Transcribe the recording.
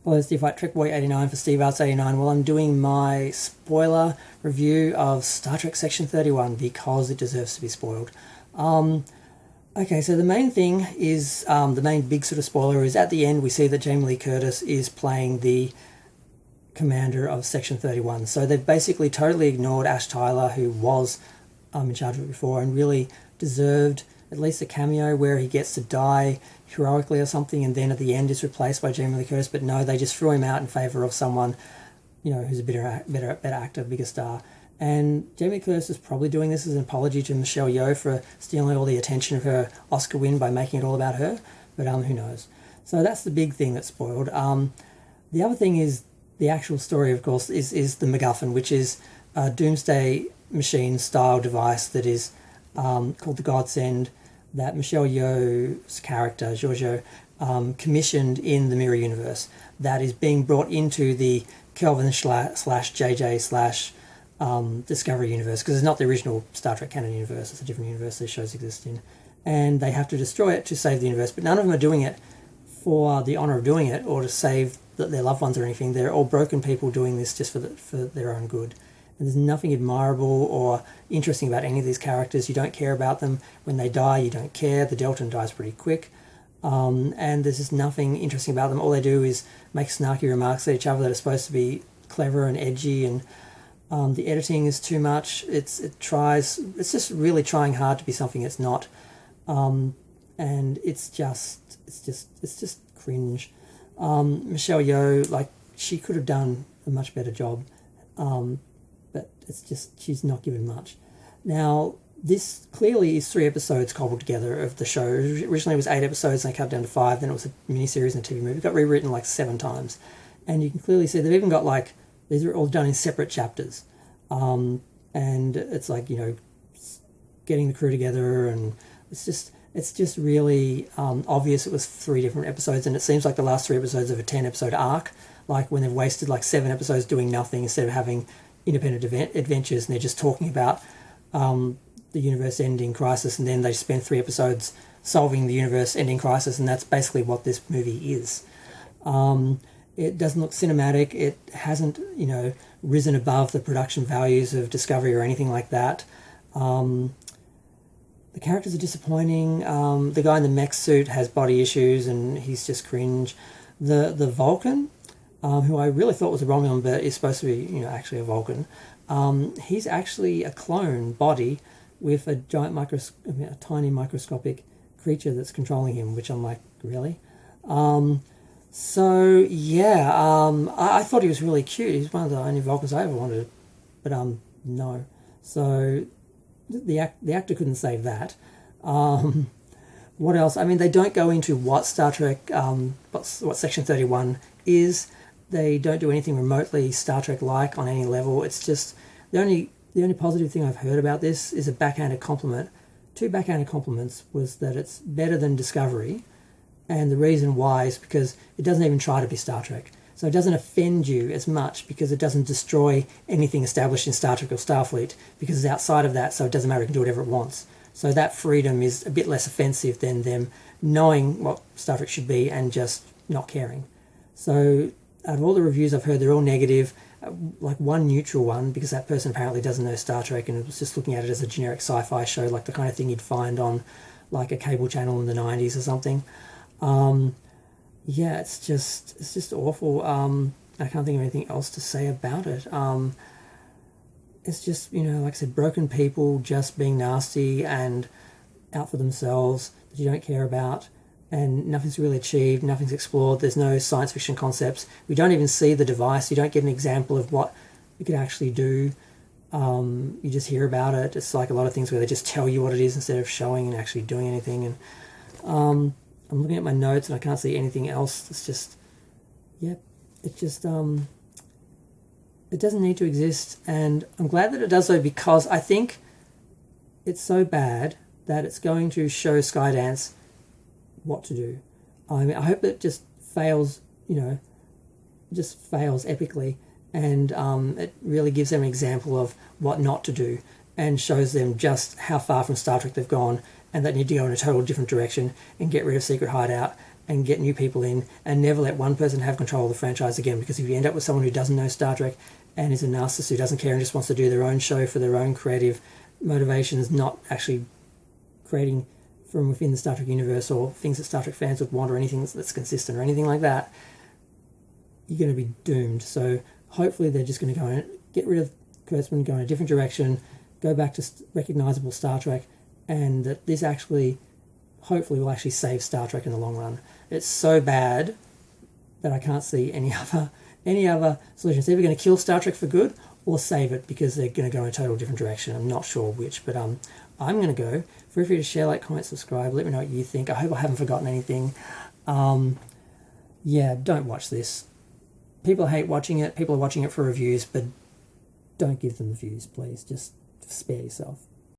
Hello, Steve White, TrekBoy89 for SteveArts89. Well, I'm doing my spoiler review of Star Trek Section 31 because it deserves to be spoiled. Okay, so the main thing is, the main big sort of spoiler is at the end we see that Jamie Lee Curtis is playing the commander of Section 31. So they've basically totally ignored Ash Tyler, who was in charge of it before and really deserved at least a cameo where he gets to die heroically or something, and then at the end is replaced by Jamie Lee Curtis. But no, they just threw him out in favour of someone, who's a better actor, bigger star. And Jamie Lee Curtis is probably doing this as an apology to Michelle Yeoh for stealing all the attention of her Oscar win by making it all about her. But who knows? So that's the big thing that's spoiled. The other thing is the actual story, of course, is the MacGuffin, which is a doomsday machine style device that is called the Godsend, that Michelle Yeoh's character, Giorgio, commissioned in the Mirror Universe, that is being brought into the Kelvin slash JJ slash Discovery universe, because it's not the original Star Trek canon universe, it's a different universe these shows exist in. And they have to destroy it to save the universe, but none of them are doing it for the honour of doing it or to save their loved ones or anything. They're all broken people doing this just for their own good. And there's nothing admirable or interesting about any of these characters. You don't care about them. When they die, you don't care. The Deltan dies pretty quick. And there's just nothing interesting about them. All they do is make snarky remarks at each other that are supposed to be clever and edgy, and the editing is too much. It's just really trying hard to be something it's not. And it's just cringe. Michelle Yeoh, she could have done a much better job. But she's not given much. Now, this clearly is 3 episodes cobbled together of the show. Originally it was 8 episodes and they cut down to 5, then it was a miniseries and a TV movie. It got rewritten 7 times. And you can clearly see they've even got these are all done in separate chapters. And it's getting the crew together, and it's just really obvious it was 3 different episodes, and it seems like the last 3 episodes of a 10-episode arc, when they've wasted 7 episodes doing nothing instead of having independent adventures, and they're just talking about the universe-ending crisis, and then they spend 3 episodes solving the universe-ending crisis, and that's basically what this movie is. It doesn't look cinematic. It hasn't, risen above the production values of Discovery or anything like that. The characters are disappointing. The guy in the mech suit has body issues, and he's just cringe. The Vulcan, who I really thought was a Romulan, but is supposed to be, actually a Vulcan. He's actually a clone body with a tiny microscopic creature that's controlling him, which I'm like, really? I thought he was really cute. He's one of the only Vulcans I ever wanted, but no. So the actor couldn't save that. What else? They don't go into what Star Trek, what Section 31 is. They don't do anything remotely Star Trek-like on any level. It's just the only positive thing I've heard about this is a backhanded compliment. 2 backhanded compliments was that it's better than Discovery, and the reason why is because it doesn't even try to be Star Trek. So it doesn't offend you as much because it doesn't destroy anything established in Star Trek or Starfleet, because it's outside of that, so it doesn't matter, it can do whatever it wants. So that freedom is a bit less offensive than them knowing what Star Trek should be and just not caring. So out of all the reviews I've heard, they're all negative. One neutral one, because that person apparently doesn't know Star Trek and was just looking at it as a generic sci-fi show, like the kind of thing you'd find on a cable channel in the 90s or something. It's just awful. I can't think of anything else to say about it. It's just, like I said, broken people just being nasty and out for themselves that you don't care about, and nothing's really achieved, nothing's explored. There's no science fiction concepts. We don't even see the device. You don't get an example of what it could actually do. You just hear about it. It's like a lot of things where they just tell you what it is instead of showing and actually doing anything. And I'm looking at my notes and I can't see anything else. It's just, it doesn't need to exist. And I'm glad that it does, though, because I think it's so bad that it's going to show Skydance what to do. I hope it just fails, epically, and it really gives them an example of what not to do and shows them just how far from Star Trek they've gone, and they need to go in a total different direction and get rid of Secret Hideout and get new people in, and never let one person have control of the franchise again, because if you end up with someone who doesn't know Star Trek and is a narcissist who doesn't care and just wants to do their own show for their own creative motivations, not actually creating from within the Star Trek universe or things that Star Trek fans would want or anything that's consistent or anything like that, you're going to be doomed. So hopefully they're just going to go and get rid of Kurtzman, go in a different direction, go back to recognisable Star Trek, and that this actually hopefully will actually save Star Trek in the long run. It's so bad that I can't see any other solution. It's either going to kill Star Trek for good or save it, because they're going to go in a total different direction. I'm not sure which, but I'm going to go. Feel free to share, like, comment, subscribe. Let me know what you think. I hope I haven't forgotten anything. Yeah, don't watch this. People hate watching it. People are watching it for reviews, but don't give them the views, please. Just spare yourself.